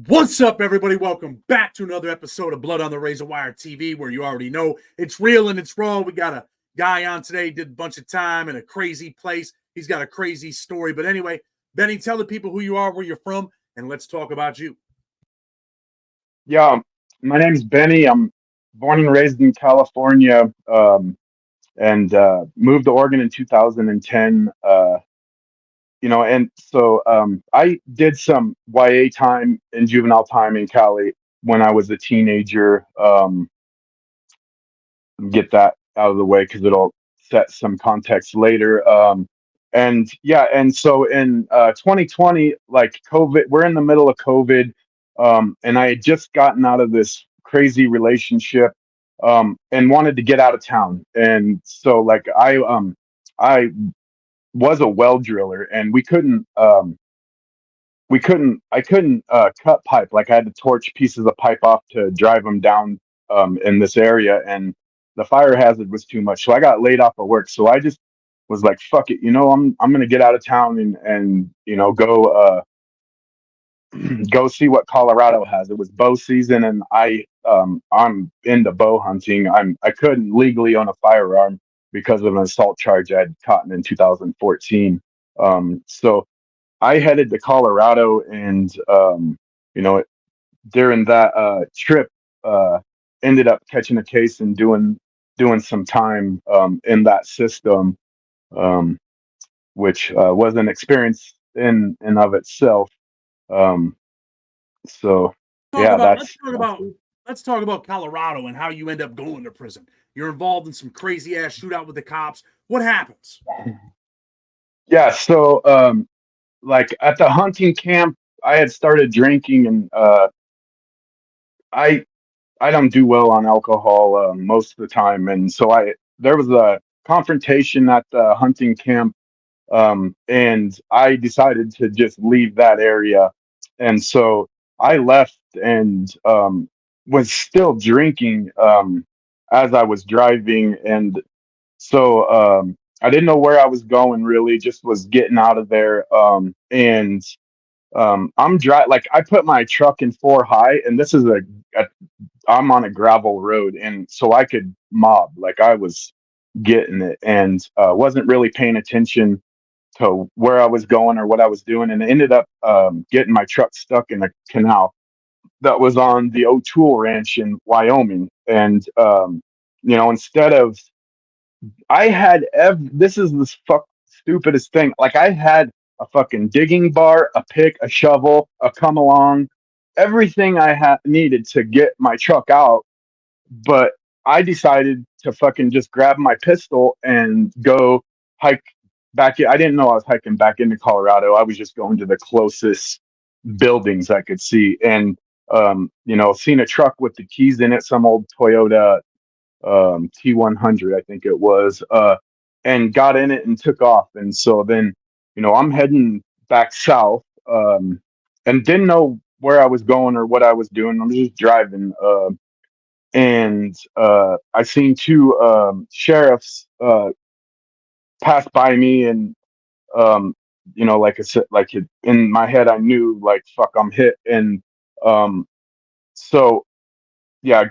What's up, everybody? Welcome back to another episode of Blood on the Razor Wire TV, where you already know it's real and it's raw. We got a guy on today, did a bunch of time in a crazy place. He's got a crazy story. But anyway, Benny, tell the people who you are, where you're from, and let's talk about you. Yeah, my name's Benny. I'm born and raised in California, and moved to Oregon in 2010. And so I did some YA time and juvenile time in Cali when I was a teenager. Get that out of the way because it'll set some context later. And yeah, and so in 2020, like COVID, we're in the middle of COVID, and I had just gotten out of this crazy relationship, and wanted to get out of town. And so like I was a well driller, and I couldn't cut pipe. Like I had to torch pieces of pipe off to drive them down in this area, and the fire hazard was too much. So I got laid off of work. So I just was like, fuck it, I'm gonna get out of town and go go see what Colorado has. It was bow season, and I'm into bow hunting. I couldn't legally own a firearm because of an assault charge I'd caught in 2014. So I headed to Colorado, and you know, during that trip, uh, ended up catching a case and doing some time in that system, um, which was an experience in and of itself. Um, so Talk yeah, about let's talk that's about let's talk about Colorado and how you end up going to prison. You're involved in some crazy ass shootout with the cops. What happens? yeah. So like at the hunting camp, I had started drinking, and I I don't do well on alcohol most of the time, and so I there was a confrontation at the hunting camp, and I decided to just leave that area, and so I left and was still drinking as I was driving, and so I didn't know where I was going really, just was getting out of there, and I'm like I put my truck in four high, and this is a I'm on a gravel road, and so I could mob. Like I was getting it, and wasn't really paying attention to where I was going or what I was doing, and ended up getting my truck stuck in a canal that was on the O'Toole Ranch in Wyoming. And instead of this is the stupidest thing. Like I had a fucking digging bar, a pick, a shovel, a come along, everything I had needed to get my truck out, but I decided to fucking just grab my pistol and go hike back. I didn't know I was hiking back into Colorado. I was just going to the closest buildings I could see, and seen a truck with the keys in it, some old Toyota T100, I think it was, and got in it and took off. And so then, I'm heading back south, and didn't know where I was going or what I was doing. I'm just driving. And I seen two sheriffs pass by me, and like I said, in my head, I knew like fuck, I'm hit, and um, so yeah,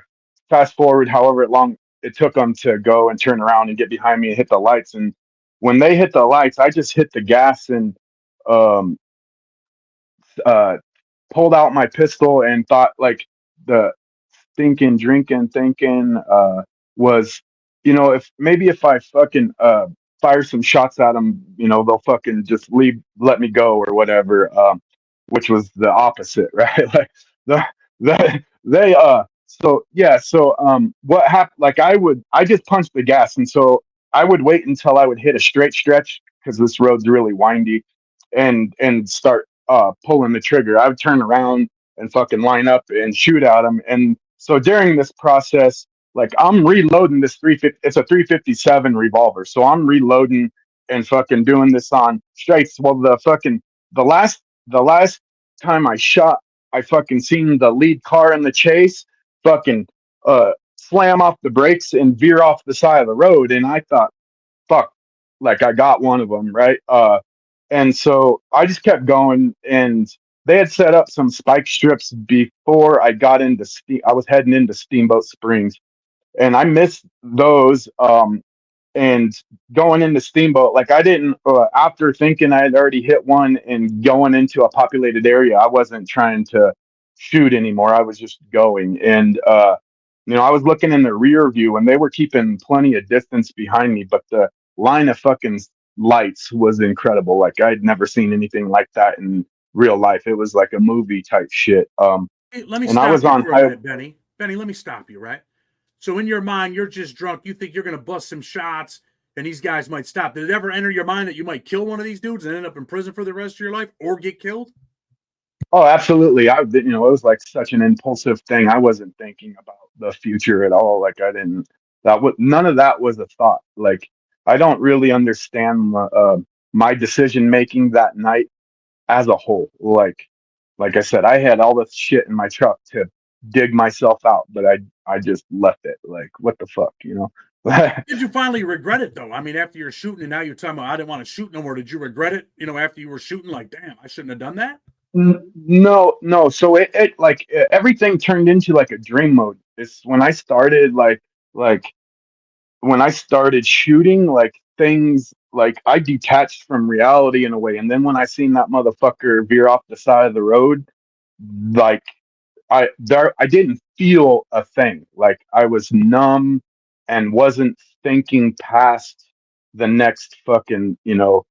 fast forward however long it took them to go and turn around and get behind me and hit the lights, and when they hit the lights, I just hit the gas and um, uh, pulled out my pistol and thought like the thinking was, if I fucking fire some shots at them, they'll fucking just let me go or whatever. Which was the opposite, right? Like they so yeah, so what happened? Like I just punched the gas, and so I would wait until I would hit a straight stretch because this road's really windy, and start pulling the trigger. I would turn around and fucking line up and shoot at them. And so during this process, like I'm reloading this 350, it's a 357 revolver. So I'm reloading and fucking doing this on straights. Well, the last time I shot, I fucking seen the lead car in the chase fucking slam off the brakes and veer off the side of the road. And I thought, fuck, like I got one of them, right? And so I just kept going, and they had set up some spike strips before I got into I was heading into Steamboat Springs, and I missed those. And going into Steamboat, like I didn't, after thinking I had already hit one and going into a populated area, I wasn't trying to shoot anymore. I was just going. And, I was looking in the rear view and they were keeping plenty of distance behind me, but the line of fucking lights was incredible. Like I'd never seen anything like that in real life. It was like a movie type shit. Hey, let me And I was stop you on for a high. minute, Benny. Benny, let me stop you, right? So in your mind, you're just drunk. You think you're going to bust some shots and these guys might stop. Did it ever enter your mind that you might kill one of these dudes and end up in prison for the rest of your life or get killed? Oh, absolutely. It was like such an impulsive thing. I wasn't thinking about the future at all. Like I didn't, none of that was a thought. Like I don't really understand my decision making that night as a whole. Like I said, I had all this shit in my truck to dig myself out, but I just left it. Like, what the fuck, you know? Did you finally regret it though? I mean, after you're shooting and now you're talking about I didn't want to shoot no more. Did you regret it? After you were shooting, like, damn, I shouldn't have done that. No, no. So it like everything turned into like a dream mode. It's when I started like when I started shooting, like things like I detached from reality in a way. And then when I seen that motherfucker veer off the side of the road, like I didn't feel a thing. Like I was numb and wasn't thinking past the next fucking, 2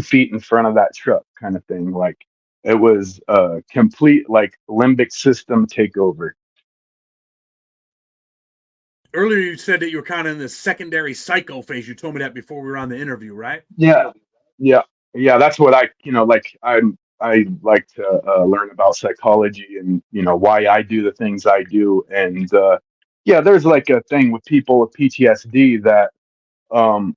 feet in front of that truck kind of thing. Like it was a complete like limbic system takeover. Earlier, you said that you were kind of in the secondary psycho phase. You told me that before we were on the interview, right? Yeah. Yeah. Yeah. That's what I like to learn about psychology and, why I do the things I do. And, yeah, there's like a thing with people with PTSD um,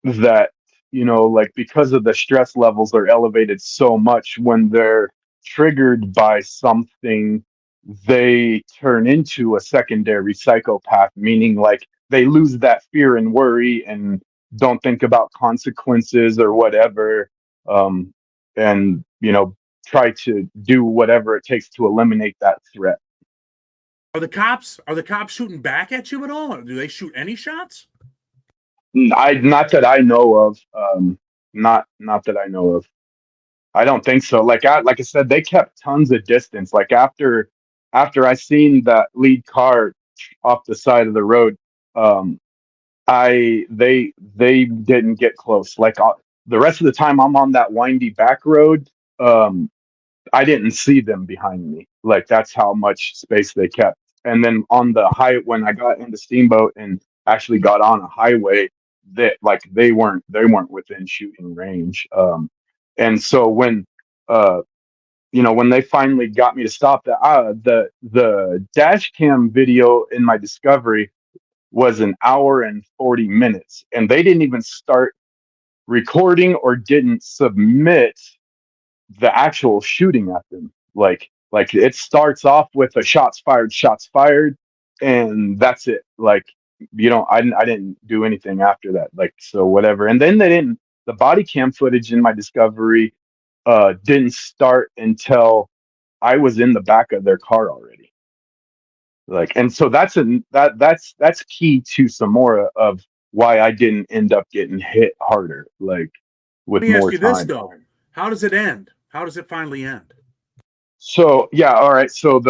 that like because of the stress levels are elevated so much when they're triggered by something, they turn into a secondary psychopath, meaning like they lose that fear and worry and don't think about consequences or whatever, um, and try to do whatever it takes to eliminate that threat. Are the cops shooting back at you at all? Or do they shoot any shots? I Not that I know of. Not that I know of. I don't think so. Like I said, they kept tons of distance. Like after I seen that lead car off the side of the road, um, I they didn't get close. Like the rest of the time, I'm on that windy back road. Um, I didn't see them behind me. Like that's how much space they kept. And then on the high, when I got into Steamboat and actually got on a highway, that like they weren't within shooting range. And so uh when they finally got me to stop, the dash cam video in my discovery was an hour and 40 minutes, and they didn't even start recording or didn't submit the actual shooting at them. Like it starts off with a shots fired, and that's it. Like I didn't do anything after that. Like so whatever. And then they didn't the body cam footage in my discovery didn't start until I was in the back of their car already. Like and so that's key to some more of why I didn't end up getting hit harder, like Let with me ask more you this time. though: how does it end? How does it finally end? So yeah, all right. So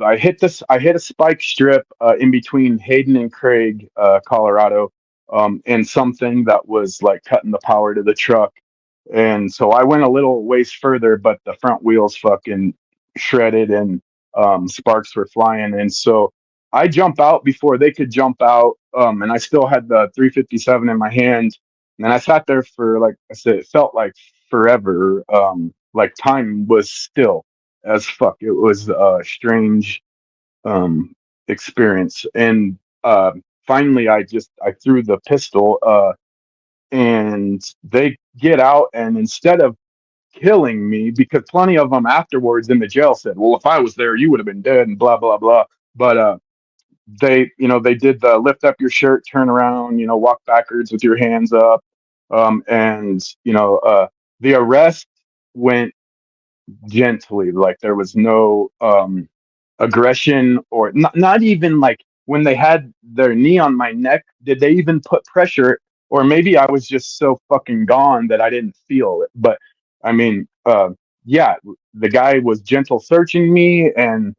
I hit a spike strip in between Hayden and Craig, Colorado, and something that was like cutting the power to the truck. And so I went a little ways further, but the front wheels fucking shredded and sparks were flying. And so I jump out before they could jump out, and I still had the 357 in my hand. And I sat there for like I said, it felt like forever. Like time was still as fuck. It was a strange um experience. And finally I threw the pistol and they get out, and instead of killing me, because plenty of them afterwards in the jail said, well, if I was there you would have been dead and blah blah blah. But they did the lift up your shirt, turn around, walk backwards with your hands up, and the arrest went gently. Like there was no aggression, or not even like when they had their knee on my neck, did they even put pressure? Or maybe I was just so fucking gone that I didn't feel it. But I mean, yeah, the guy was gentle searching me, and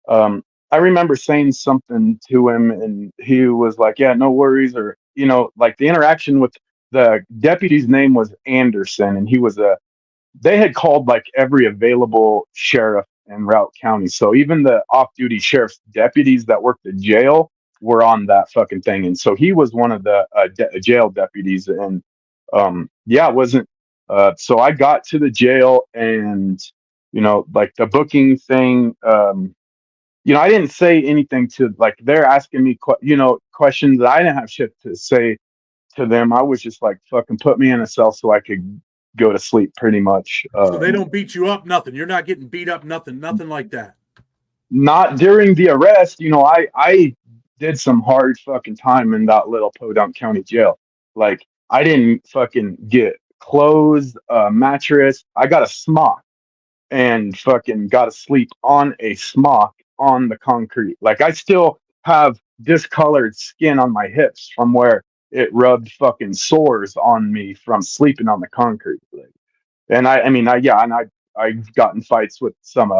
um, I remember saying something to him, and he was like, "Yeah, no worries," or like the interaction with the deputy's name was Anderson, and he was a they had called like every available sheriff in Routt County. So even the off-duty sheriff's deputies that worked the jail were on that fucking thing. And so he was one of the jail deputies. And yeah, it wasn't. So I got to the jail, and like the booking thing. I didn't say anything to, like, they're asking me, questions that I didn't have shit to say to them. I was just like, fucking put me in a cell so I could go to sleep, pretty much. So they don't beat you up, nothing. You're not getting beat up, nothing like that. Not during the arrest. I did some hard fucking time in that little Podunk County jail. Like, I didn't fucking get clothes, mattress. I got a smock, and fucking got to sleep on a smock on the concrete. Like, I still have discolored skin on my hips from where it rubbed fucking sores on me from sleeping on the concrete. Like, and I mean, yeah, and I've gotten fights with some,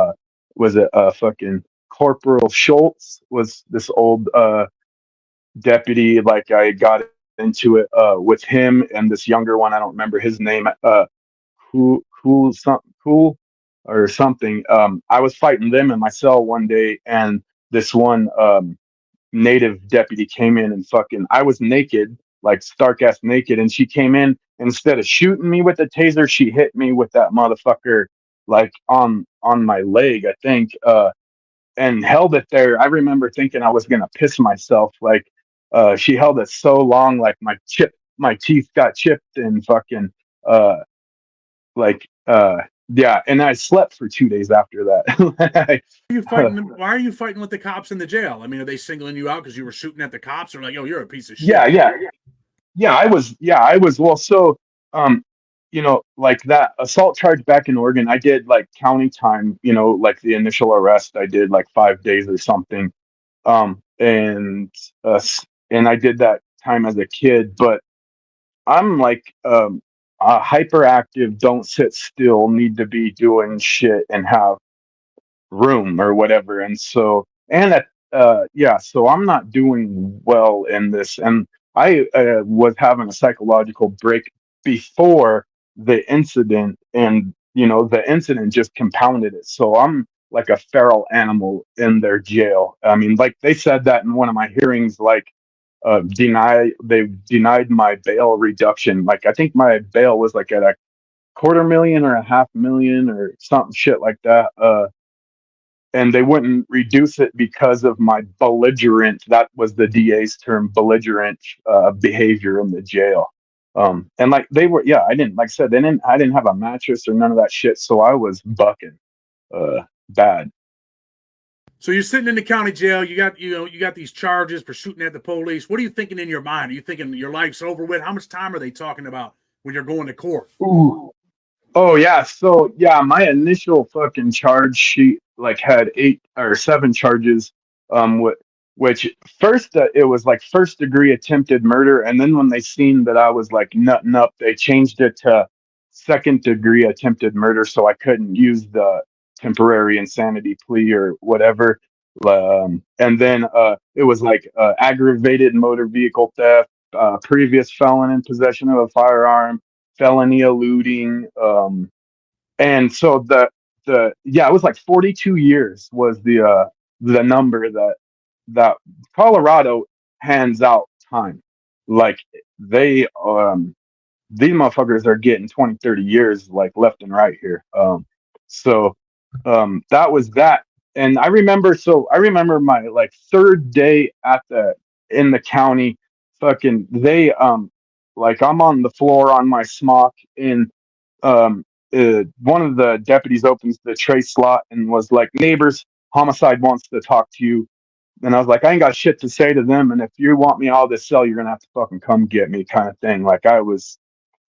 was it fucking Corporal Schultz was this old deputy. Like, I got into it with him and this younger one. I don't remember his name. Cool or something. I was fighting them in my cell one day, and this one native deputy came in, and fucking, I was naked, like stark ass naked, and she came in, and instead of shooting me with the taser, she hit me with that motherfucker, like on my leg, I think, and held it there. I remember thinking I was gonna piss myself. Like, she held it so long, like my teeth got chipped, and fucking uh like yeah, and I slept for 2 days after that. Why are you fighting with the cops in the jail? I mean, are they singling you out because you were shooting at the cops, or like, oh, you're a piece of yeah, shit? I was, well, so like that assault charge back in Oregon, I did like county time, like the initial arrest, I did like 5 days or something. And and I did that time as a kid, but I'm like, hyperactive, don't sit still, need to be doing shit and have room or whatever. And so, and that, yeah, so I'm not doing well in this. And I was having a psychological break before the incident, and the incident just compounded it. So I'm like a feral animal in their jail. I mean, like they said that in one of my hearings, like, they denied my bail reduction. Like, I think my bail was like at a quarter million or a half million or something shit like that. And they wouldn't reduce it because of my belligerent, that was the DA's term, belligerent behavior in the jail. And like they were, yeah, I didn't, like I said, I didn't have a mattress or none of that shit. So I was bucking bad. So you're sitting in the county jail. You got these charges for shooting at the police. What are you thinking in your mind? Are you thinking your life's over with? How much time are they talking about when you're going to court? Ooh. Oh yeah, so yeah, my initial fucking charge sheet like had 8 or 7 charges, which first, it was like first degree attempted murder, and then when they seen that I was like nutting up, they changed it to second degree attempted murder, so I couldn't use the temporary insanity plea or whatever. And then it was like aggravated motor vehicle theft, previous felon in possession of a firearm, felony eluding, and so the yeah, it was like 42 years was the number that Colorado hands out time. Like, they these motherfuckers are getting 20, 30 years like left and right here. So that was that. And I remember my like third day at the in the county, fucking, they like, I'm on the floor on my smock, and um one of the deputies opens the tray slot and was like, "Neighbors, homicide wants to talk to you." And I was like, "I ain't got shit to say to them, and if you want me out of this cell, you're gonna have to fucking come get me," kind of thing. Like, I was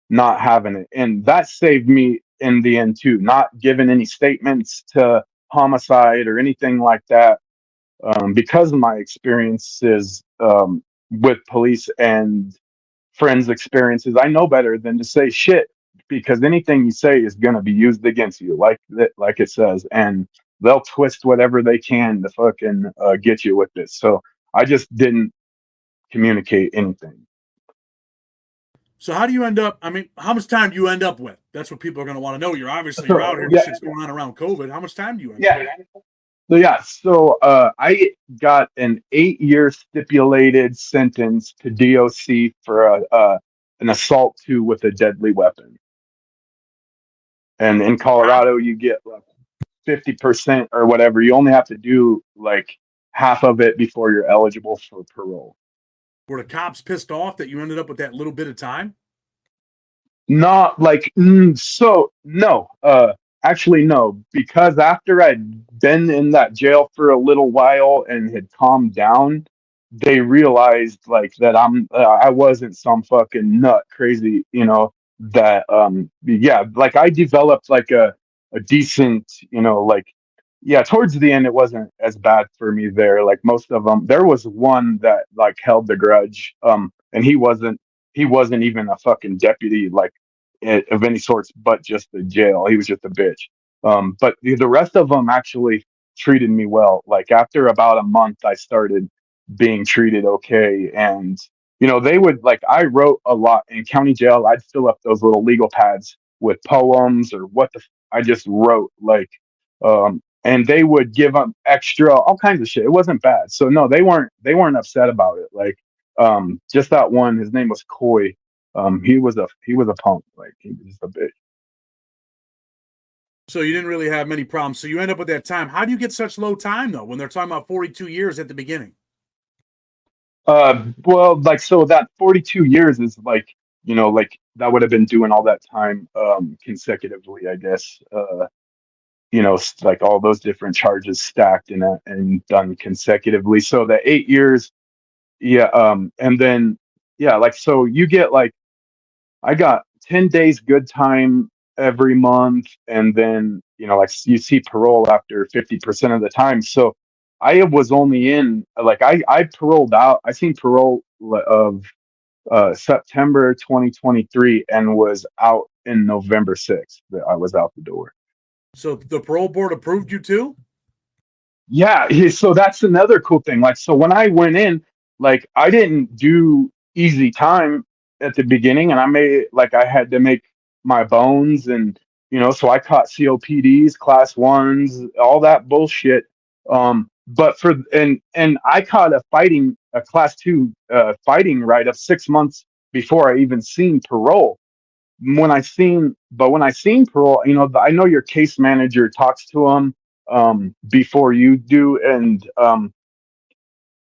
not having it, and that saved me in the end too, not giving any statements to homicide or anything like that. Because of my experiences with police and friends' experiences, I know better than to say shit, because anything you say is going to be used against you, like it says, and they'll twist whatever they can to fucking get you with this. So I just didn't communicate anything. So how do you end up? I mean, how much time do you end up with? That's what people are going to want to know. You're obviously you're So out here. This yeah, shit's going on around COVID. How much time do you end up? yeah. So I got an 8-year stipulated sentence to DOC for an assault with a deadly weapon. And in Colorado, you get like 50% or whatever. You only have to do like half of it before you're eligible for parole. Were the cops pissed off that you ended up with that little bit of time? Not like so no. Actually no, because after I'd been in that jail for a little while and had calmed down, they realized like that I wasn't some fucking nut crazy, that yeah, like I developed like a decent, like yeah, towards the end it wasn't as bad for me there. Like most of them, there was one that like held the grudge, and he wasn't even a fucking deputy like of any sorts, but just the jail. He was just a bitch. But the rest of them actually treated me well. Like after about a month, I started being treated okay, and they would like I wrote a lot in county jail. I'd fill up those little legal pads with poems or I just wrote like, and they would give them extra all kinds of shit. It wasn't bad. So no, they weren't upset about it. Like just that one, his name was Coy. He was a punk. Like he was just a bitch. So you didn't really have many problems. So you end up with that time. How do you get such low time though when they're talking about 42 years at the beginning? Well, like so that 42 years is like like that would have been doing all that time consecutively, I guess. Like all those different charges stacked and done consecutively. So the 8 years, yeah, and then yeah, like so you get like I got 10 days good time every month. And then, like you see parole after 50% of the time. So I was only in, like, I paroled out. I seen parole of September 2023 and was out in November 6th that I was out the door. So the parole board approved you too? Yeah, so that's another cool thing. Like, so when I went in, like, I didn't do easy time at the beginning, and I had to make my bones, and so I caught COPDs, class ones, all that bullshit. But and I caught a class two fighting right of 6 months before I even seen parole. When I seen parole, I know your case manager talks to them before you do, and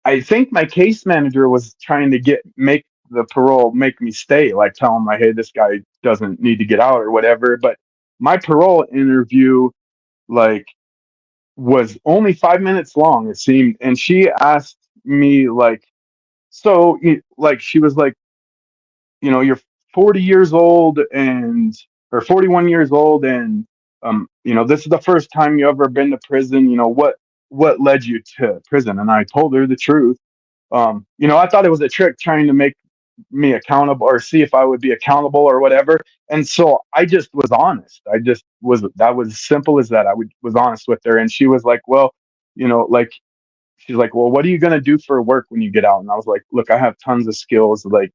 I think my case manager was trying to make the parole make me stay, like tell him like, hey, this guy doesn't need to get out or whatever. But my parole interview like was only 5 minutes long, it seemed, and she asked me like, so like she was like, you're 40 years old and or 41 years old, and this is the first time you ever been to prison. What led you to prison? And I told her the truth. I thought it was a trick trying to make me accountable or see if I would be accountable or whatever. And so I just was honest. That was simple as that. Was honest with her, and she was like, well, like she's like, well, what are you gonna do for work when you get out? And I was like, look, I have tons of skills. Like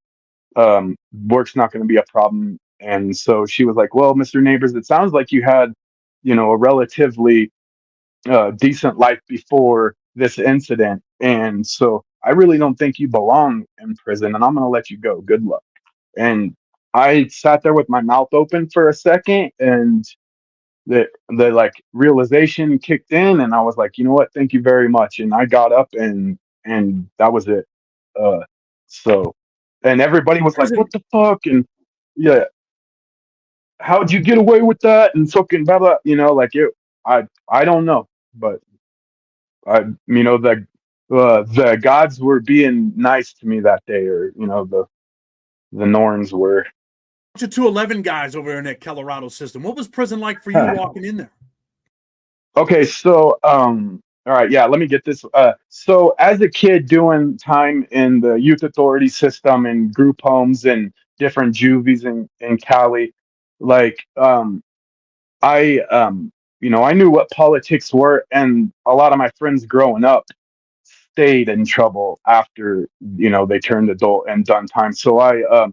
work's not going to be a problem. And so she was like, well, Mr. Neighbors, it sounds like you had, a relatively decent life before this incident. And so I really don't think you belong in prison, and I'm going to let you go. Good luck. And I sat there with my mouth open for a second, and the like realization kicked in, and I was like, you know what? Thank you very much. And I got up, and that was it. Uh, so, and everybody was like, what Prison. the fuck? And yeah, how'd you get away with that? And fucking blah blah. Like I don't know, but the gods were being nice to me that day, or the norns were. bunch of 211 guys over in that Colorado system. What was prison like for you Huh. walking in there? Okay, so all right, yeah, let me get this. So as a kid doing time in the youth authority system and group homes and different juvies in Cali, like I I knew what politics were, and a lot of my friends growing up stayed in trouble after they turned adult and done time. So I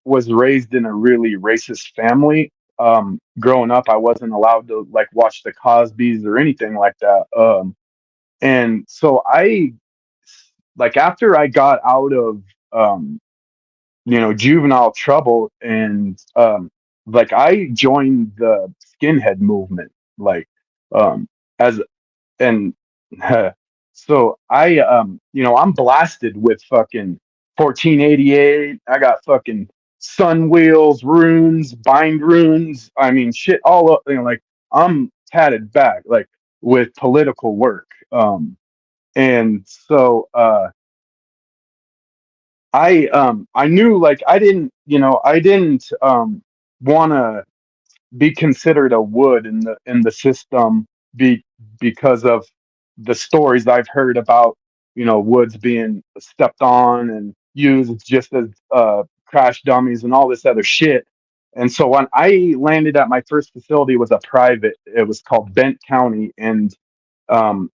was raised in a really racist family. Growing up, I wasn't allowed to like watch the Cosbys or anything like that. And so like after I got out of um, juvenile trouble and like I joined the skinhead movement, like as and so I'm blasted with fucking 1488. I got fucking sun wheels, runes, bind runes. I mean, shit all up. Like I'm tatted back, like with political work. And so I knew like I didn't want to be considered a wood in the system be because of the stories I've heard about woods being stepped on and used just as crash dummies and all this other shit. And so when I landed at my first facility, it was a private. It was called Bent County, and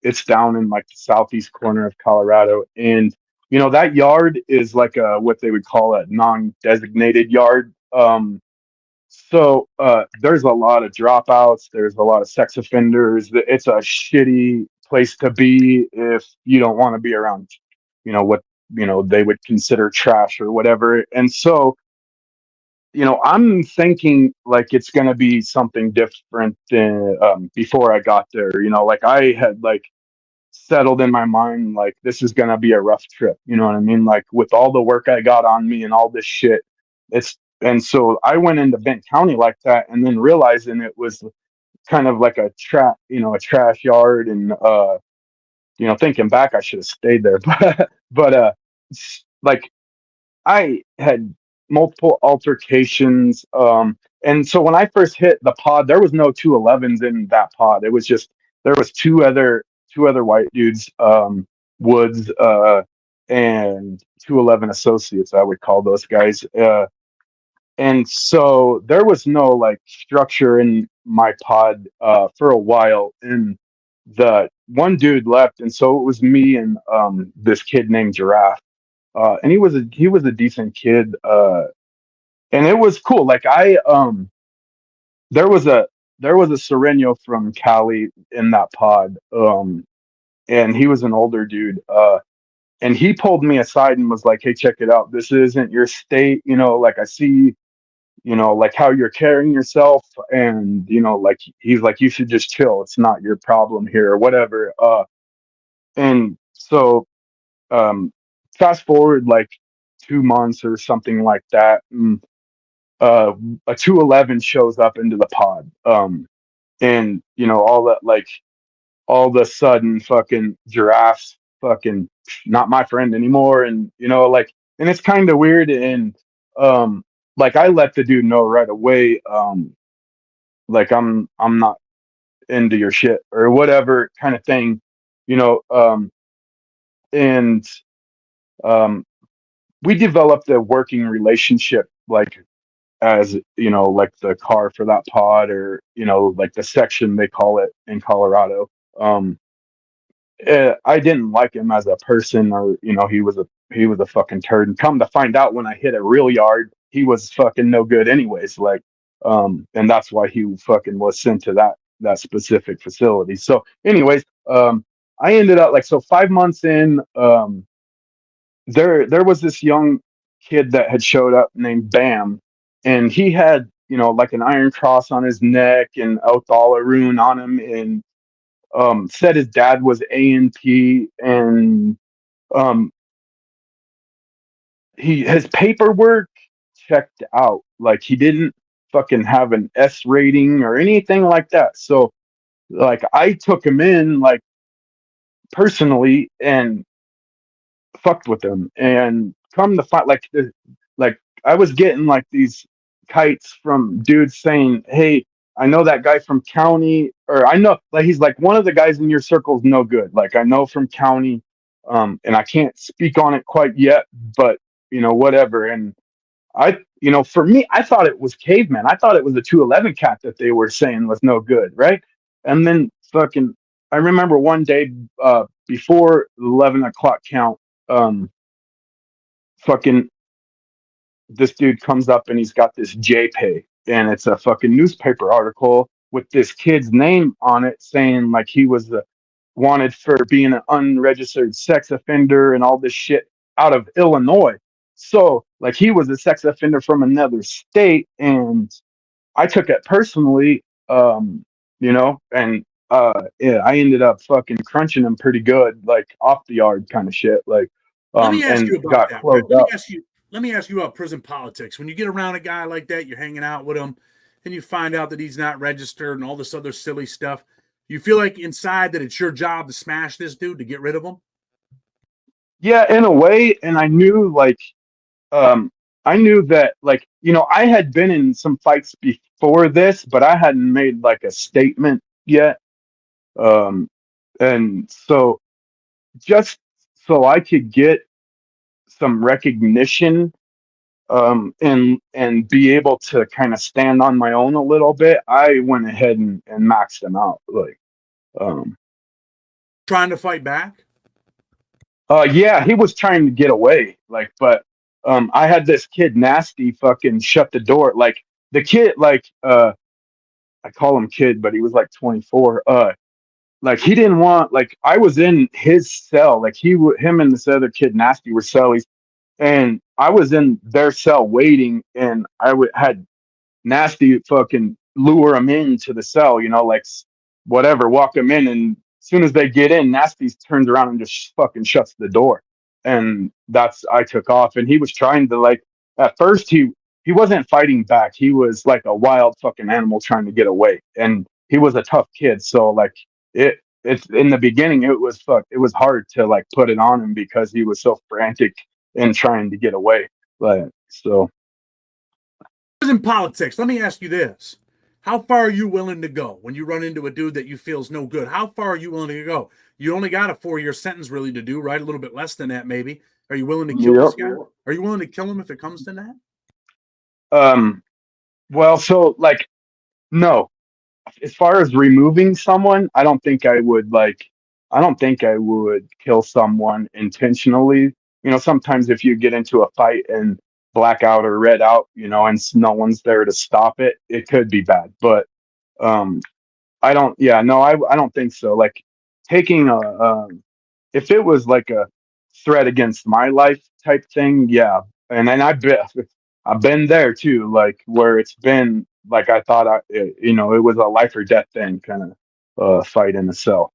it's down in like the southeast corner of Colorado. And that yard is like a what they would call a non-designated yard. So there's a lot of dropouts. There's a lot of sex offenders. It's a shitty place to be if you don't want to be around, what they would consider trash or whatever. And so, I'm thinking like it's gonna be something different than before I got there. Like I had like settled in my mind like this is gonna be a rough trip. You know what I mean? Like with all the work I got on me and all this shit, it's and so I went into Bent County like that, and then realizing it was kind of like a trash yard, and thinking back, I should have stayed there, but like I had multiple altercations. And so when I first hit the pod, there was no 211s in that pod. It was just there was two other white dudes, Woods, and 211 associates, I would call those guys. And so there was no like structure in my pod for a while. And the one dude left, and so it was me and this kid named Giraffe. And he was a decent kid, and it was cool. Like there was a Sereno from Cali in that pod, and he was an older dude, and he pulled me aside and was like, "Hey, check it out. This isn't your state. Like I see, like how you're carrying yourself, and like he's like, you should just chill. It's not your problem here or whatever." And so um, fast forward like 2 months or something like that. Uh, a 211 shows up into the pod. And all that, like all of a sudden fucking Giraffe's fucking not my friend anymore. And like, and it's kind of weird. And like I let the dude know right away, like I'm not into your shit or whatever kind of thing, you know, and um we developed a working relationship, like as like the car for that pod, or like the section they call it in Colorado. um I didn't like him as a person, or he was a fucking turd, and come to find out when I hit a real yard, he was fucking no good anyways. Like and that's why he fucking was sent to that specific facility. So anyways, I ended up like, so 5 months in, there was this young kid that had showed up named Bam, and he had like an iron cross on his neck and Othala rune on him, and said his dad was A&P, and um his paperwork checked out. Like he didn't fucking have an S rating or anything like that. So like I took him in like personally and fucked with him, and come to find like I was getting like these kites from dudes saying, "Hey, I know that guy from county, or I know like he's like one of the guys in your circle's no good. Like I know from county, and I can't speak on it quite yet, but whatever." And for me, I thought it was caveman. I thought it was the 211 cat that they were saying was no good, right? And then fucking, I remember one day before the 11 o'clock count, um, fucking this dude comes up and he's got this JPEG and it's a fucking newspaper article with this kid's name on it saying like he was wanted for being an unregistered sex offender and all this shit out of Illinois. So like he was a sex offender from another state, and I took it personally, and yeah, I ended up fucking crunching him pretty good, like off the yard kind of shit, like Let me ask you and about got that, Brett. closed up. Let me ask you about prison politics. When you get around a guy like that, you're hanging out with him, and you find out that he's not registered and all this other silly stuff. You feel like inside that it's your job to smash this dude to get rid of him? Yeah, in a way, and um I knew that like I had been in some fights before this, but I hadn't made like a statement yet. Um and so just so I could get some recognition and be able to kind of stand on my own a little bit, I went ahead and maxed them out. Like um Trying to fight back? yeah, he was trying to get away, like, but I had this kid nasty fucking shut the door. Like the kid, like I call him kid, but he was like 24. Like he didn't want, like I was in his cell, like him and this other kid nasty were cellies, and I was in their cell waiting, and had nasty fucking lure them into the cell, like whatever, walk them in, and as soon as they get in, nasty turns around and just fucking shuts the door, and that's I took off, and he was trying to like at first he wasn't fighting back, he was like a wild fucking animal trying to get away, and he was a tough kid, so like it's in the beginning it was hard to like put it on him because he was so frantic and trying to get away, but so. Prison politics. Let me ask you this. How far are you willing to go when you run into a dude that you feel is no good? How far are you willing to go? You only got a 4-year sentence really to do, right? A little bit less than that, maybe. Are you willing to kill Yep. this guy? Are you willing to kill him if it comes to that? um Well, so like, no. As far as removing someone, I don't think I would kill someone intentionally. Sometimes if you get into a fight and black out or red out, and no one's there to stop it, it could be bad. But um I don't, yeah, no, I don't think so. Like taking if it was like a threat against my life type thing, yeah. And then I've been there too, like where it's been like I thought it was a life or death thing kind of fight in the cell.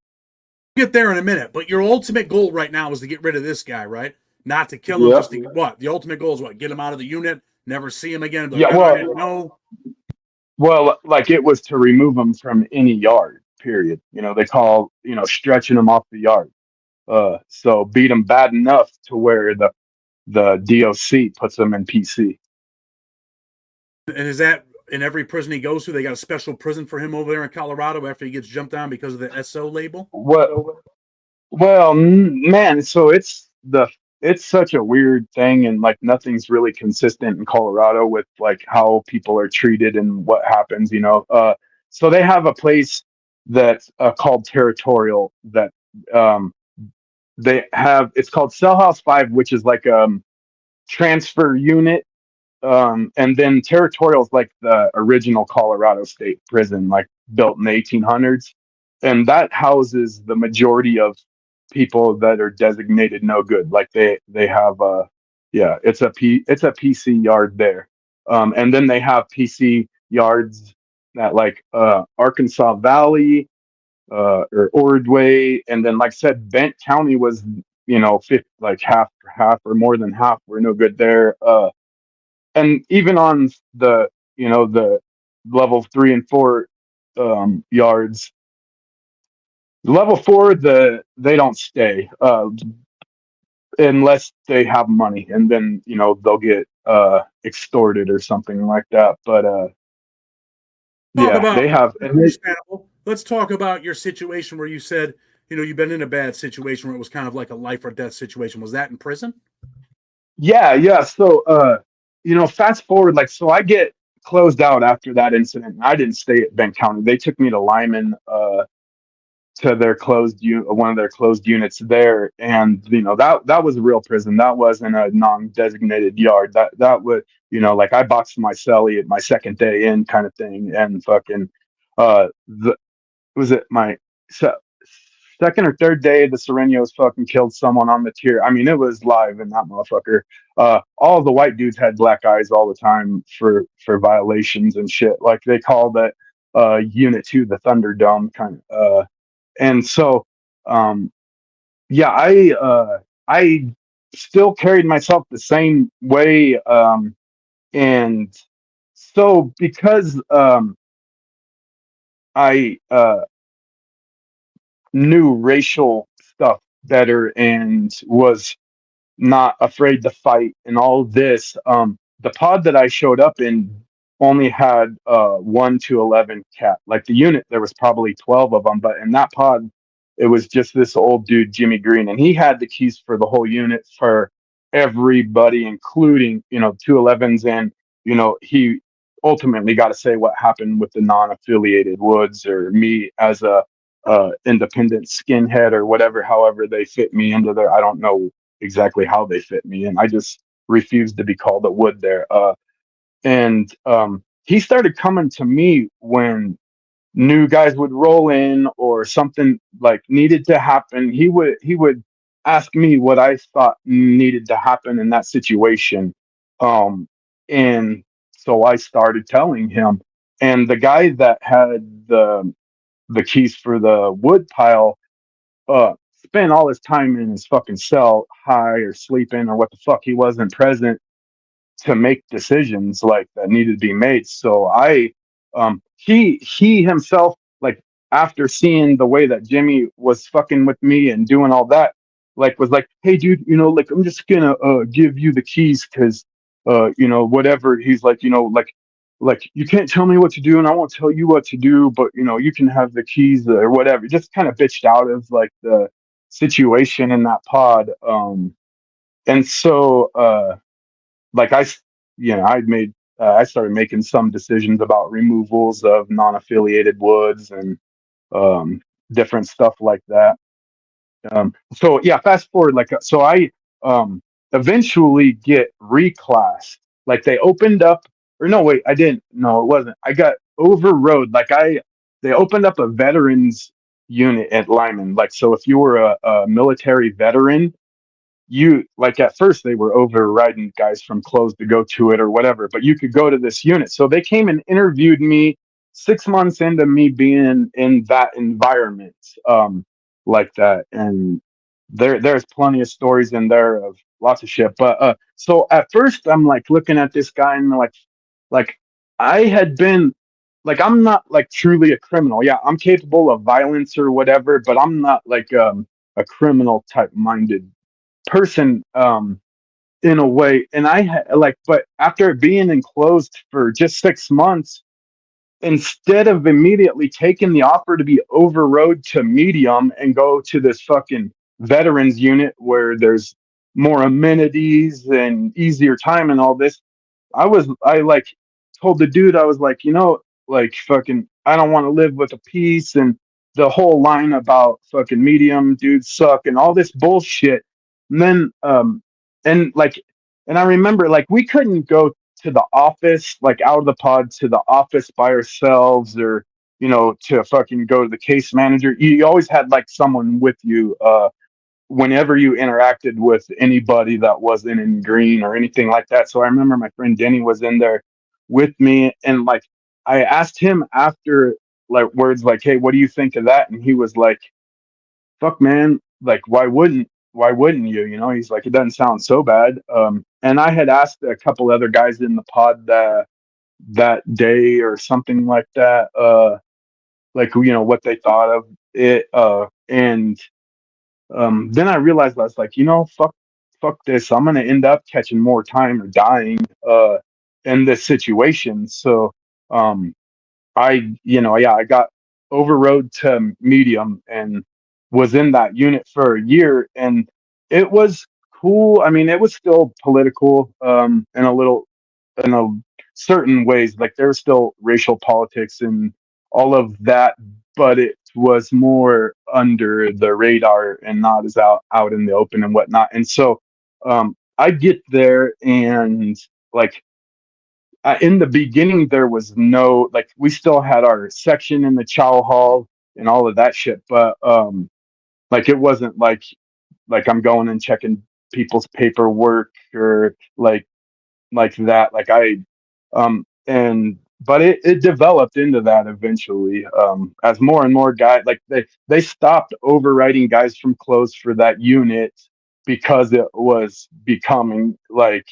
Get there in a minute, but your ultimate goal right now is to get rid of this guy, right? Not to kill him, Yep. just to what? The ultimate goal is what? Get him out of the unit, never see him again. Like, Yeah. I didn't know. Well, like it was to remove them from any yard. Period. They call stretching them off the yard. So beat them bad enough to where the DOC puts them in PC. And is that in every prison he goes to? They got a special prison for him over there in Colorado after he gets jumped on because of the SO label? Well, man, so it's such a weird thing, and like nothing's really consistent in Colorado with like how people are treated and what happens. So they have a place that's called territorial that um they have. It's called Cell House 5, which is like transfer unit, and then territorial is like the original Colorado State Prison, like built in the 1800s, and that houses the majority of people that are designated no good. Like they have yeah, it's a PC yard there, and then they have PC yards at like Arkansas Valley, or Ordway, and then like I said, Bent County was like half or more than half were no good there. And even on the level 3 and 4 yards, level 4 they don't stay. unless they have money, and then they'll get extorted or something like that. But Talk yeah, about they have, and understandable. Let's talk about your situation where you said, you've been in a bad situation where it was kind of like a life or death situation. Was that in prison? yeah. So fast forward, like, so I get closed out after that incident. I didn't stay at Bent County. They took me to Lyman, to their one of their closed units there, and that was a real prison. That wasn't a non-designated yard. That would, like, I boxed my cellie at my second day in, kind of thing, and fucking the was it my se- second or third day, the Serenos fucking killed someone on the tier. I mean, it was live in that motherfucker. All the white dudes had black eyes all the time for violations and shit. Like, they called that unit 2 the Thunderdome, kind of. And so, um, yeah, I still carried myself the same way, and so because I knew racial stuff better and was not afraid to fight and all this. The pod that I showed up in only had 1 to 11 cat. Like, the unit, there was probably 12 of them, but in that pod, it was just this old dude, Jimmy Green, and he had the keys for the whole unit for everybody, including 211s, and he ultimately got to say what happened with the non-affiliated Woods, or me as a independent skinhead, or whatever, however they fit me into there. I don't know exactly how they fit me in. I just refused to be called a Wood there. And he started coming to me when new guys would roll in or something like needed to happen. He would ask me what I thought needed to happen in that situation. Um, and so I started telling him. And the guy that had the keys for the wood pile spent all his time in his fucking cell, high or sleeping or what the fuck. He wasn't present to make decisions like that needed to be made. So he himself, like, after seeing the way that Jimmy was fucking with me and doing all that, like, was like, hey dude, like, I'm just gonna give you the keys, because whatever. He's like, like, you can't tell me what to do and I won't tell you what to do, but you can have the keys or whatever. Just kind of bitched out of, like, the situation in that pod. And so like, I started making some decisions about removals of non-affiliated Woods, and different stuff like that. So yeah, fast forward, like, so I eventually get reclassed. Like, they opened up, or no, wait, I didn't. No, it wasn't. I got overrode. Like, they opened up a veterans unit at Lyman. Like, so if you were a military veteran, you, like, at first they were overriding guys from clothes to go to it or whatever, but you could go to this unit. So they came and interviewed me 6 months into me being in that environment, like that. And there's plenty of stories in there of lots of shit. But so at first I'm like looking at this guy and like I had been, like, I'm not like truly a criminal. Yeah, I'm capable of violence or whatever, but I'm not like a criminal type minded person, in a way. And like, but after being enclosed for just 6 months, instead of immediately taking the offer to be overrode to medium and go to this fucking veterans unit where there's more amenities and easier time and all this, I like told the dude, I was like, like, fucking, I don't want to live with a piece, and the whole line about fucking medium dudes suck and all this bullshit. And then and like, and I remember, like, we couldn't go to the office, like, out of the pod to the office by ourselves, or to fucking go to the case manager. You always had, like, someone with you whenever you interacted with anybody that wasn't in green or anything like that. So I remember my friend Denny was in there with me, and like, I asked him after, like, words like, hey, what do you think of that? And he was like, fuck man, like, why wouldn't you? He's like, it doesn't sound so bad. And I had asked a couple other guys in the pod that day or something like that, like, what they thought of it. And then I realized, I was like, fuck. fuck this, I'm gonna end up catching more time or dying in this situation. So um yeah, I got overrode to medium and was in that unit for a year, and it was cool. I mean, it was still political, in a little, in a certain ways. Like there's still racial politics and all of that, but it was more under the radar and not as out in the open and whatnot. And so, I get there and like in the beginning there was no, like, we still had our section in the chow hall and all of that shit, but like it wasn't like I'm going and checking people's paperwork or like that. Like I and but it developed into that eventually, as more and more guys, like they stopped overriding guys from close for that unit because it was becoming like,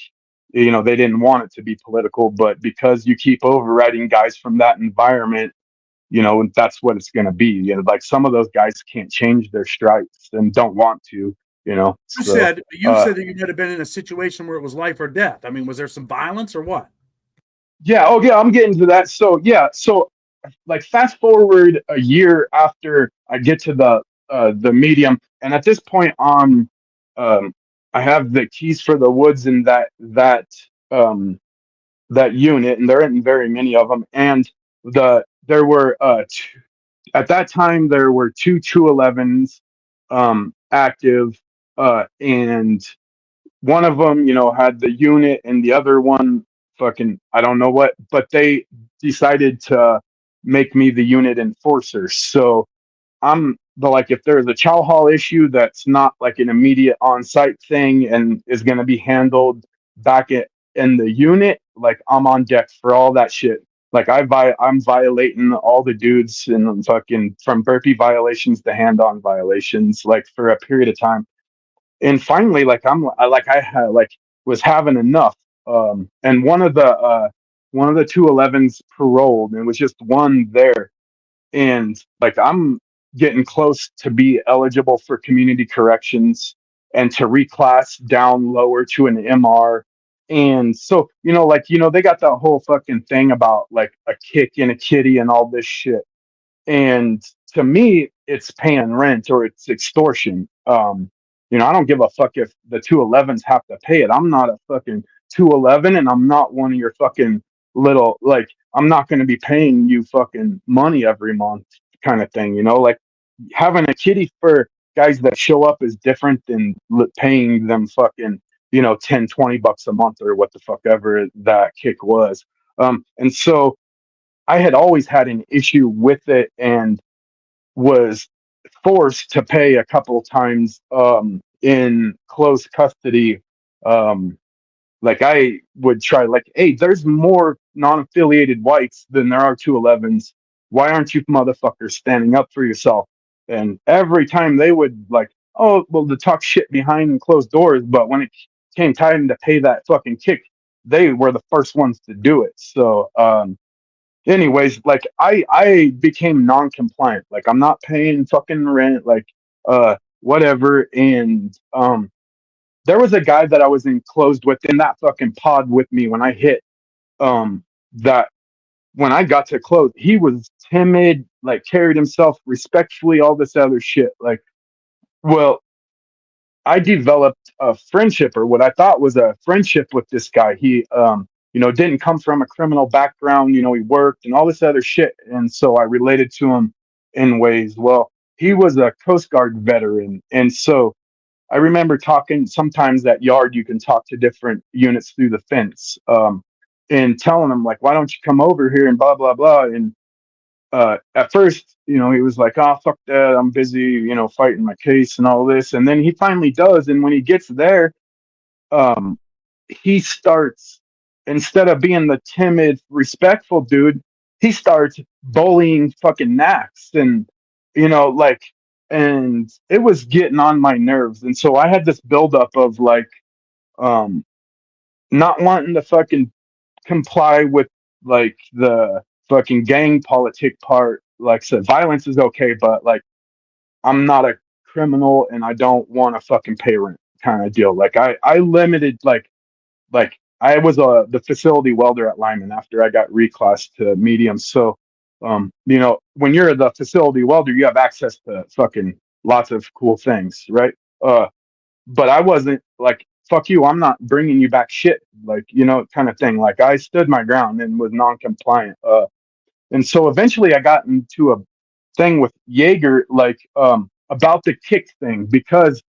they didn't want it to be political, but because you keep overriding guys from that environment, that's what it's going to be. Like some of those guys can't change their stripes and don't want to, You so said you said that you might have been in a situation where it was life or death. I mean, was there some violence or what? yeah. Oh yeah, I'm getting to that. So yeah, so like fast forward a year after I get to the medium, and at this point on, um I have the keys for the woods in um that unit, and there aren't very many of them. And there were at that time there were two 211s active, and one of them, had the unit, and the other one, fucking, I don't know what, but they decided to make me the unit enforcer. So like, if there's a chow hall issue that's not like an immediate on-site thing and is going to be handled back in the unit, like I'm on deck for all that shit. Like I'm violating all the dudes and fucking from burpee violations to hand-on violations, like for a period of time. And finally, like I had like was having enough. And one of the 211s paroled, and it was just one there, and like I'm getting close to be eligible for community corrections and to reclass down lower to an MR. And so, they got that whole fucking thing about like a kick and a kitty and all this shit. And to me, it's paying rent or it's extortion. I don't give a fuck if the 211s have to pay it. I'm not a fucking 211, and I'm not one of your fucking little, like, I'm not going to be paying you fucking money every month kind of thing. Like having a kitty for guys that show up is different than paying them fucking, 10, $20 a month or what the fuck ever that kick was. And so I had always had an issue with it and was forced to pay a couple of times in close custody. Um, like I would try, like, hey, there's more non-affiliated whites than there are 211s. Why aren't you motherfuckers standing up for yourself? And every time they would like, oh, well, to talk shit behind closed doors, but when it came time to pay that fucking kick, they were the first ones to do it. So anyways, like I became non-compliant. Like I'm not paying fucking rent, like whatever. And there was a guy that I was enclosed with in that fucking pod with me when I hit, that when I got to close, he was timid, like carried himself respectfully, all this other shit. Like, well, I developed a friendship, or what I thought was a friendship, with this guy. He, didn't come from a criminal background. He worked and all this other shit. And so I related to him in ways. Well, he was a Coast Guard veteran. And so I remember talking sometimes at yard, you can talk to different units through the fence, and telling them, like, why don't you come over here and blah, blah, blah. And at first, he was like, "Oh, fuck that, I'm busy, fighting my case and all this." And then he finally does, and when he gets there, um, he starts, instead of being the timid, respectful dude, he starts bullying fucking Nax, and like, and it was getting on my nerves, and so I had this buildup of like, um, not wanting to fucking comply with like the fucking gang politic part. Like I said, violence is okay, but like I'm not a criminal and I don't want to fucking pay rent. kind of deal. Like I limited like I was the facility welder at Lyman after I got reclassed to medium. So, when you're the facility welder, you have access to fucking lots of cool things, right? But I wasn't like, fuck you, I'm not bringing you back shit, like, kind of thing. Like I stood my ground and was non-compliant. And so eventually I got into a thing with Jaeger, like, about the kick thing, because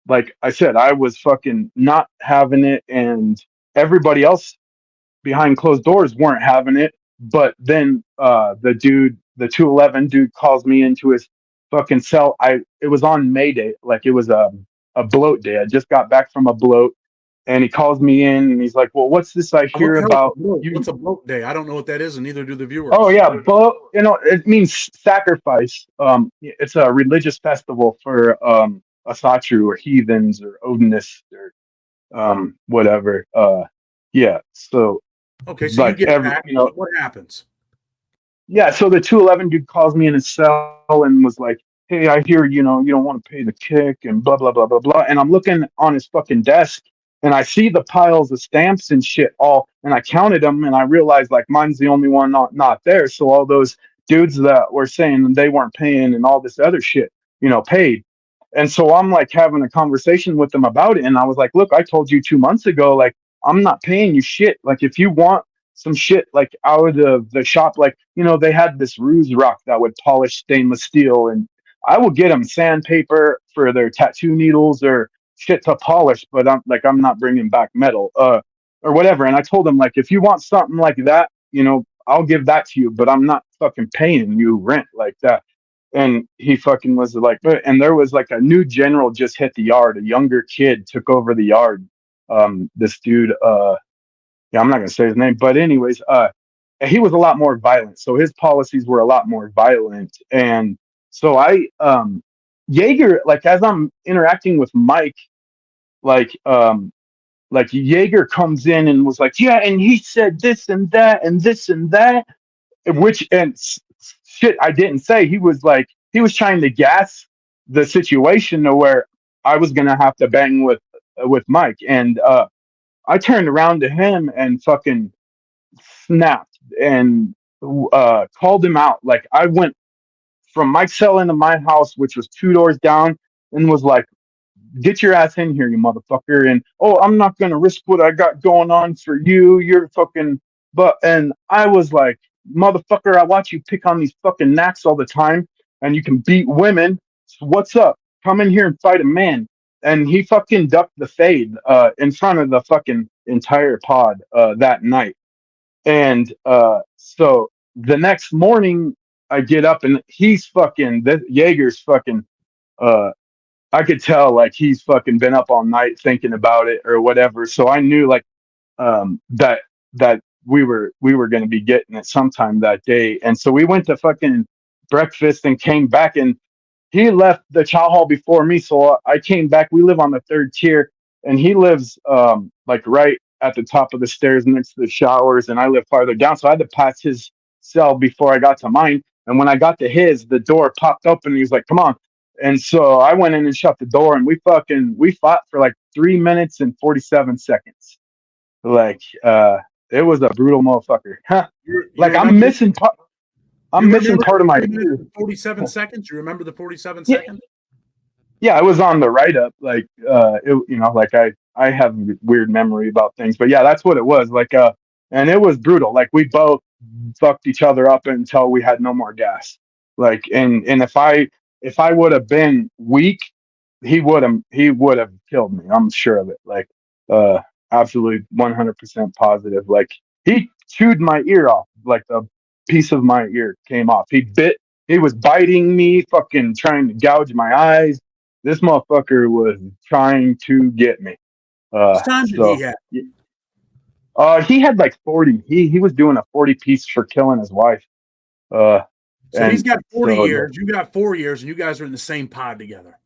like I said, I was fucking not having it, and everybody else behind closed doors weren't having it. But then the 211 dude calls me into his fucking cell. It was on May Day, like it was a bloat day. I just got back from a bloat, and he calls me in and he's like, "Well, what's this I What hear the hell is a about bloat? you?" What's a bloat day? I don't know what that is, and neither do the Oh viewers. yeah, bloat. It means sacrifice. It's a religious festival for Asatru or heathens or Odinists or whatever. Yeah. So Okay, so you like get back. What happens? yeah, so the 211 dude calls me in his cell and was like, "Hey, I hear, you don't want to pay the kick and blah, blah, blah, blah, blah." And I'm looking on his fucking desk and I see the piles of stamps and shit and I counted them and I realized like mine's the only one not there. So all those dudes that were saying they weren't paying and all this other shit, paid. And so I'm like having a conversation with them about it. And I was like, "Look, I told you 2 months ago, like, I'm not paying you shit. Like, if you want some shit like out of the shop, like, they had this ruse rock that would polish stainless steel, and I would get them sandpaper for their tattoo needles or shit to polish, but I'm not bringing back metal or whatever." And I told him, like, if you want something like that, I'll give that to you, but I'm not fucking paying you rent like that. And he fucking was like, and there was like a new general just hit the yard. A younger kid took over the yard. This dude, yeah, I'm not gonna say his name, but anyways, he was a lot more violent. So his policies were a lot more violent. And so Jaeger, like as I'm interacting with Mike, like Jaeger comes in and was like, "Yeah, and he said this and that and this and that," which shit I didn't say. He was trying to gas the situation to where I was gonna have to bang with Mike. And I turned around to him and fucking snapped and called him out. Like I went from Mike's cell into my house, which was two doors down, and was like, "Get your ass in here, you motherfucker!" And, "Oh, I'm not gonna risk what I got going on for you. You're fucking." But and I was like, "Motherfucker, I watch you pick on these fucking knacks all the time, and you can beat women. So what's up? Come in here and fight a man." And he fucking ducked the fade in front of the fucking entire pod that night. And so the next morning, I get up and he's fucking that Jaeger's fucking. Uh, I could tell like he's fucking been up all night thinking about it or whatever. So I knew like that we were going to be getting it sometime that day. And so we went to fucking breakfast and came back, and he left the chow hall before me. So I came back. We live on the third tier, and he lives like right at the top of the stairs next to the showers, and I live farther down. So I had to pass his cell before I got to mine. And when I got to his, the door popped open and he was like, "Come on." And so I went in and shut the door, and we fought for like 3 minutes and 47 seconds. Like it was a brutal motherfucker. Huh. You Like remember? You I'm missing remember part the of my 3 minutes ear. and 47 seconds? You remember the 47 Yeah, seconds? yeah, it was on the write up. Like like I have weird memory about things, but yeah, that's what it was. Like and it was brutal. Like we both fucked each other up until we had no more gas. Like and if I would have been weak, he would have killed me. I'm sure of it. Like uh absolutely 100% positive. Like he chewed my ear off. Like a piece of my ear came off. He was biting me, fucking trying to gouge my eyes. This motherfucker was trying to get me. How much time did he So have? he had like 40. He was doing a 40 piece for killing his wife. Uh So he's and got 40 so yeah. years. You got 4 years, and you guys are in the same pod together.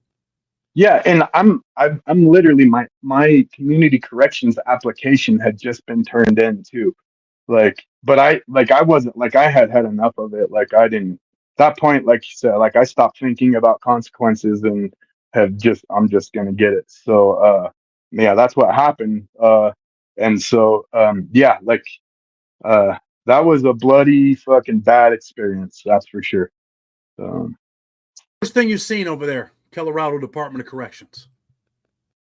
Yeah, and I'm literally my community corrections application had just been turned in too. Like, but I wasn't like I had enough of it. Like I didn't that point, like you said, like I stopped thinking about consequences, and I'm just gonna get it. So yeah, that's what happened. And so yeah, like uh that was a bloody fucking bad experience, that's for sure. Um, Worst thing you've seen over there, Colorado Department of Corrections.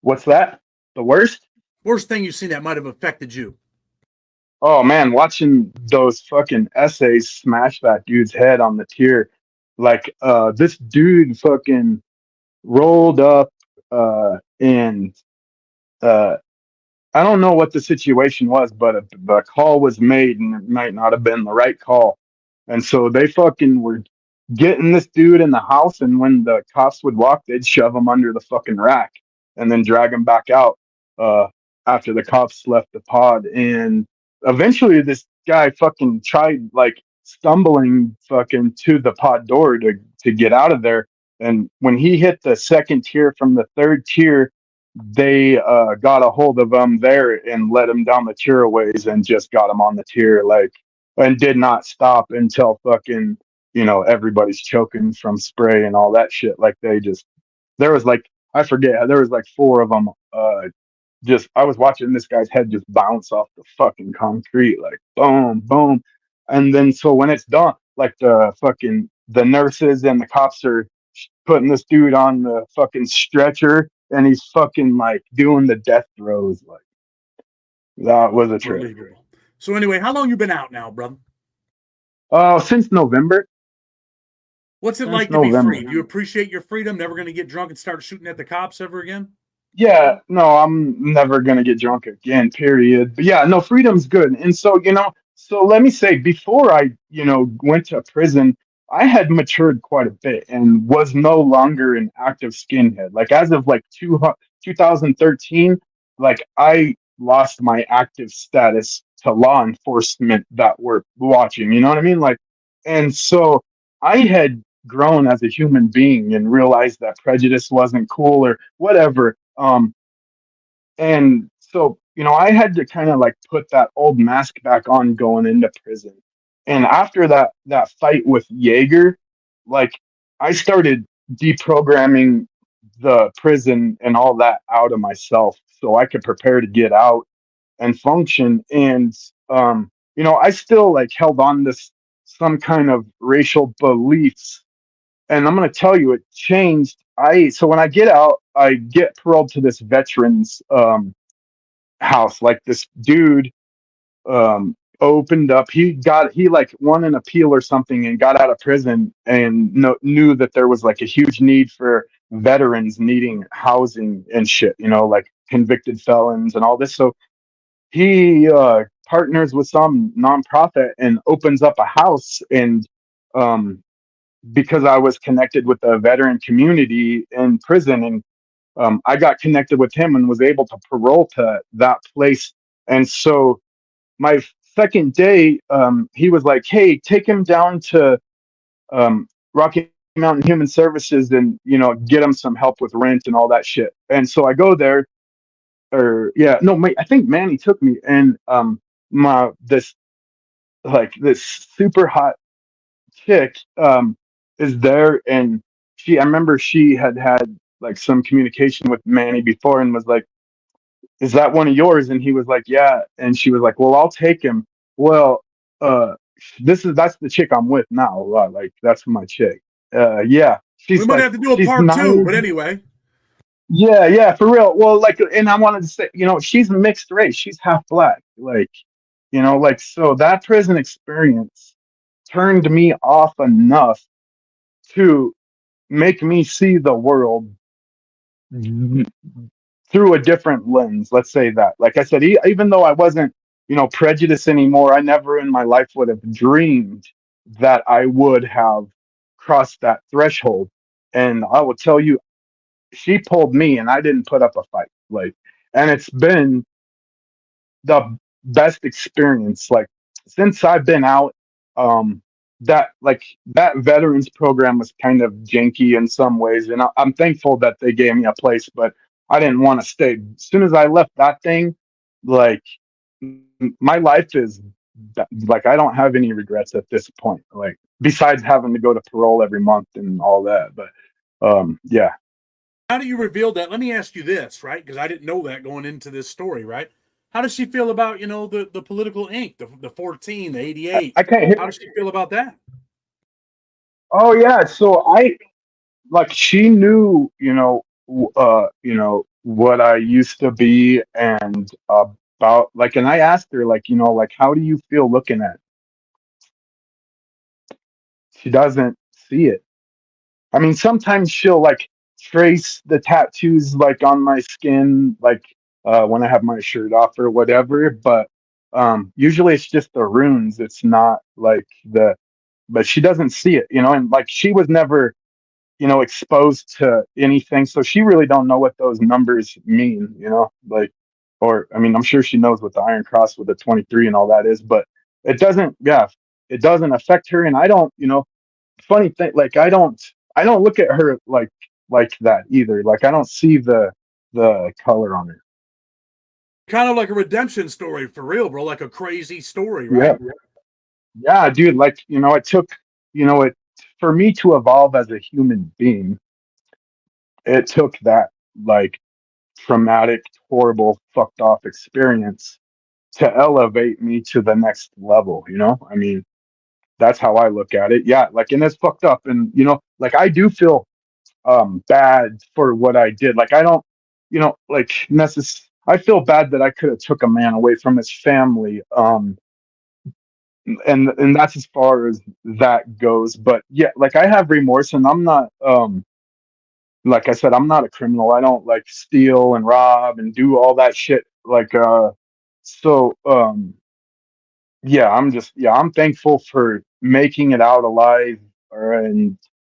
what's that? The worst? Worst thing you've seen that might have affected you. Oh man, watching those fucking essays smash that dude's head on the tier. Like this dude fucking rolled up and uh I don't know what the situation was, but the call was made and it might not have been the right call. And so they fucking were getting this dude in the house. And when the cops would walk, they'd shove him under the fucking rack and then drag him back out uh, after the cops left the pod. And eventually, this guy fucking tried like stumbling fucking to the pod door to get out of there. And when he hit the second tier from the third tier, they got a hold of him there and let him down the tier ways and just got him on the tier like and did not stop until fucking everybody's choking from spray and all that shit. Like they just there was like I forget there was like four of them. Just I was watching this guy's head just bounce off the fucking concrete like boom boom, and then so when it's done, like the nurses and the cops are putting this dude on the fucking stretcher and he's fucking like doing the death throes. Like that was a trip. Unbelievable. So anyway, how long you been out now, brother? Since November. What's it like to be free? Do you appreciate your freedom? Never going to get drunk and start shooting at the cops ever again? Yeah, no, I'm never gonna get drunk again, period. But yeah, no, freedom's good. And so, so let me say, before I, went to prison, I had matured quite a bit and was no longer an active skinhead. Like as of like 2013, like I lost my active status to law enforcement that were watching, you know what I mean? Like, and so I had grown as a human being and realized that prejudice wasn't cool or whatever. And so, I had to kind of like put that old mask back on going into prison. And after that fight with Jaeger, like I started deprogramming the prison and all that out of myself so I could prepare to get out and function. And I still like held on to some kind of racial beliefs, and I'm going to tell you, it changed. So when I get out, I get paroled to this veterans house. Like this dude opened up. He like won an appeal or something and got out of prison and knew that there was like a huge need for veterans needing housing and shit. Like convicted felons and all this. So he partners with some nonprofit and opens up a house and. Because I was connected with the veteran community in prison, and I got connected with him and was able to parole to that place. And so my second day, he was like, "Hey, take him down to Rocky Mountain Human Services and get him some help with rent and all that shit." And so I go there, or yeah, no, I think Manny took me, and my this super hot chick is there, and I remember she had like some communication with Manny before and was like, is that one of yours? And he was like, yeah. And she was like, well, I'll take him. Well, uh that's the chick I'm with now. Like that's my chick. Yeah, We might have to do a she's part two, but anyway. Yeah, for real. Well, like, and I wanted to say, she's mixed race, she's half black. Like, like, so that prison experience turned me off enough to make me see the world through a different lens. Let's say that. Like I said, even though I wasn't, prejudiced anymore, I never in my life would have dreamed that I would have crossed that threshold. And I will tell you, she pulled me, and I didn't put up a fight. Like, and it's been the best experience. Like since I've been out, that like that veterans program was kind of janky in some ways, and I'm thankful that they gave me a place, but I didn't want to stay. As soon as I left that thing, like my life is like I don't have any regrets at this point. Like besides having to go to parole every month and all that, but yeah. How do you reveal that? Let me ask you this, right? Because I didn't know that going into this story, right? How does she feel about the political ink, the 14, the 88? I can't How hear. does she feel about that? Oh yeah, so I like she knew, what I used to be and about like, and I asked her like, like how do you feel looking at it? She doesn't see it. I mean, sometimes she'll like trace the tattoos like on my skin, like when I have my shirt off or whatever, but usually it's just the runes. It's not like but she doesn't see it, and like she was never exposed to anything. So she really don't know what those numbers mean, like, or I mean, I'm sure she knows what the Iron Cross with the 23 and all that is, but it doesn't, yeah, it doesn't affect her. And I don't, funny thing, like I don't look at her like that either. Like I don't see the color on her. Kind of like a redemption story for real, bro. Like a crazy story, Yeah. right? Yeah, dude, like, it took, it for me to evolve as a human being, it took that like traumatic, horrible, fucked off experience to elevate me to the next level, I mean, that's how I look at it. Yeah, like, and it's fucked up. And, like I do feel bad for what I did. Like I don't, like I feel bad that I could have took a man away from his family. And that's as far as that goes. But yeah, like I have remorse and I'm not like I said, I'm not a criminal. I don't like steal and rob and do all that shit. Like so yeah, I'm thankful for making it out alive,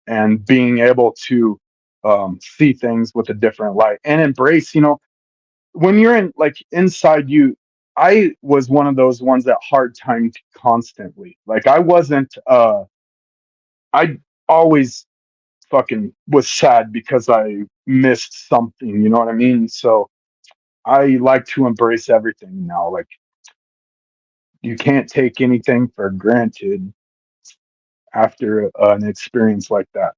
and being able to see things with a different light and embrace, when you're in like inside you. I was one of those ones that hard timed constantly. Like I wasn't I always fucking was sad because I missed something, you know what I mean? So I like to embrace everything now. Like you can't take anything for granted after an experience like that.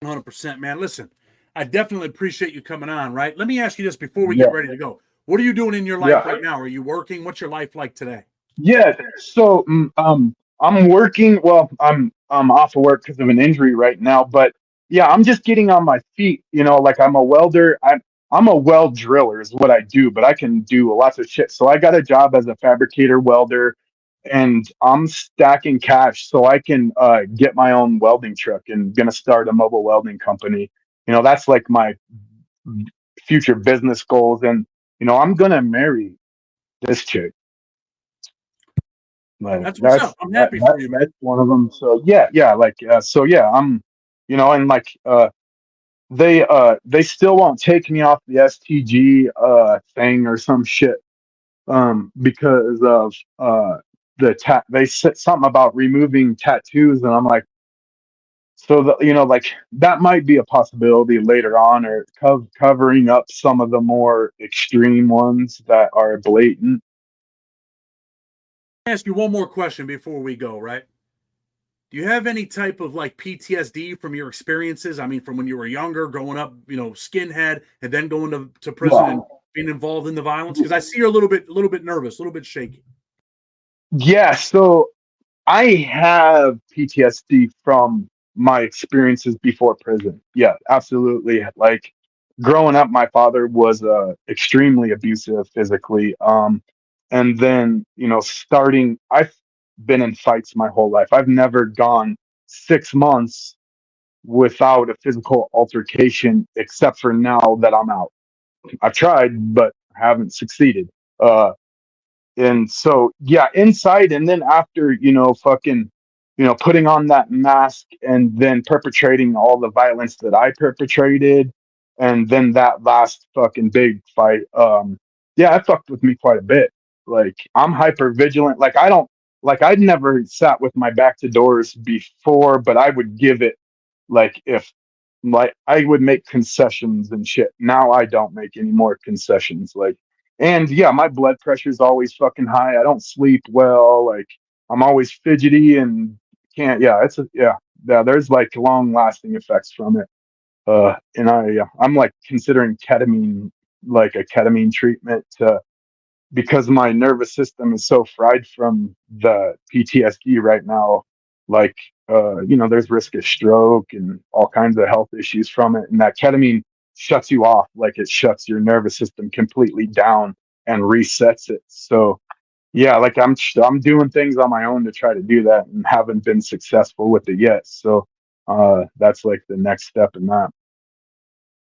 100%, man. Listen, I definitely appreciate you coming on, right? Let me ask you this before we get Yeah. ready to go. What are you doing in your life Yeah. right now? Are you working? What's your life like today? Yeah. So I'm working. Well, I'm off of work because of an injury right now. But yeah, I'm just getting on my feet. Like I'm a welder. I'm a weld driller is what I do, but I can do lots of shit. So I got a job as a fabricator welder, and I'm stacking cash so I can get my own welding truck and gonna start a mobile welding company. That's like my future business goals, and I'm gonna marry this chick. Like That's what's up. I'm happy for you, that's man. one of them. So yeah, yeah, like so yeah, I'm, and like they still won't take me off the STG thing or some shit because of they said something about removing tattoos, and I'm like, so like that might be a possibility later on, or covering up some of the more extreme ones that are blatant. Ask you one more question before we go, right? Do you have any type of like PTSD from your experiences? I mean, from when you were younger, growing up, skinhead, and then going to prison and Yeah. being involved in the violence? Because I see you're a little bit nervous, a little bit shaky. Yeah, so I have PTSD from my experiences before prison. Yeah, absolutely. Like growing up, my father was extremely abusive physically. And then, I've been in fights my whole life. I've never gone 6 months without a physical altercation, except for now that I'm out. I've tried, but haven't succeeded. And so yeah, inside, and then after, fucking, putting on that mask and then perpetrating all the violence that I perpetrated, and then that last fucking big fight, yeah, it fucked with me quite a bit. Like I'm hyper vigilant. Like I don't, like I'd never sat with my back to doors before, but I would give it, like, if like I would make concessions and shit. Now I don't make any more concessions. Like, and yeah, my blood pressure is always fucking high. I don't sleep well. Like I'm always fidgety and can't. Yeah, yeah. There's like long lasting effects from it. And I'm like considering ketamine, like a ketamine treatment to, because my nervous system is so fried from the PTSD right now. Like, there's risk of stroke and all kinds of health issues from it. And that ketamine shuts you off, like it shuts your nervous system completely down and resets it. So, yeah, like I'm doing things on my own to try to do that and haven't been successful with it yet. So, that's like the next step in that.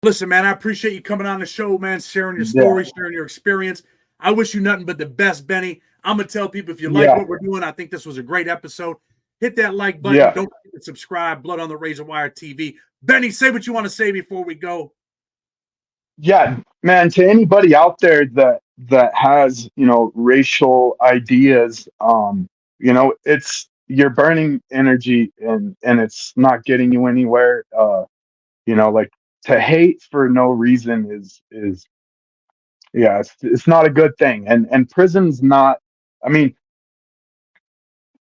Listen, man, I appreciate you coming on the show, man, sharing your Yeah. story, sharing your experience. I wish you nothing but the best, Benny. I'm gonna tell people if you like Yeah. what we're doing, I think this was a great episode. Hit that like button. Yeah. Don't forget to subscribe. Blood on the Razor Wire TV. Benny, say what you want to say before we go. Yeah, man, to anybody out there that has, racial ideas, it's you're burning energy and it's not getting you anywhere. Like, to hate for no reason is yeah, it's not a good thing. And prison's not, I mean,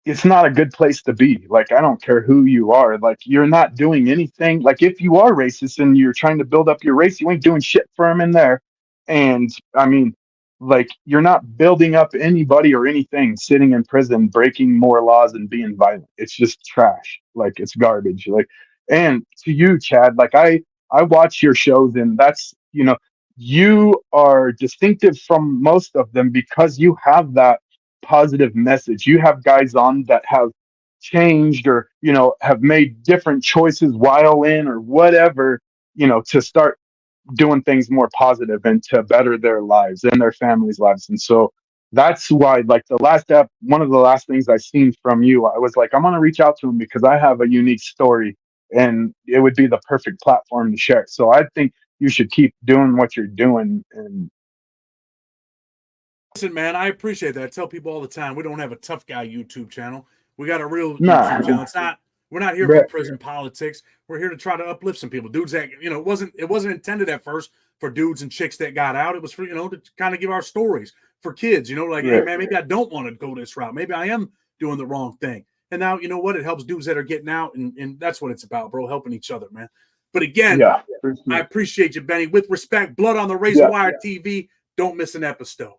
it's not a good place to be. Like, I don't care who you are. Like, you're not doing anything. Like, if you are racist and you're trying to build up your race, you ain't doing shit for them in there. And I mean, like, you're not building up anybody or anything sitting in prison, breaking more laws and being violent. It's just trash. Like, it's garbage. Like, and to you, Chad, like, I watch your shows, and that's, you are distinctive from most of them because you have that positive message. You have guys on that have changed or, have made different choices while in or whatever, to start doing things more positive and to better their lives and their families' lives. And so that's why, like, one of the last things I seen from you, I was like, I'm gonna reach out to him because I have a unique story and it would be the perfect platform to share. So I think you should keep doing what you're doing. And Listen, man, I appreciate that. I tell people all the time, we don't have a tough guy YouTube channel. We got a real YouTube channel. nah, It's not. We're not here for right, prison politics. We're here to try to uplift some people. Dudes that it wasn't intended at first for dudes and chicks that got out. It was for to kind of give our stories for kids. Like, hey right, man, maybe I don't want to go this route. Maybe I am doing the wrong thing. And now you know what? It helps dudes that are getting out, and that's what it's about, bro. Helping each other, man. But again, yeah, for I sure. appreciate you, Benny. With respect, Blood on the Razor Yeah. Wire TV. Don't miss an episode.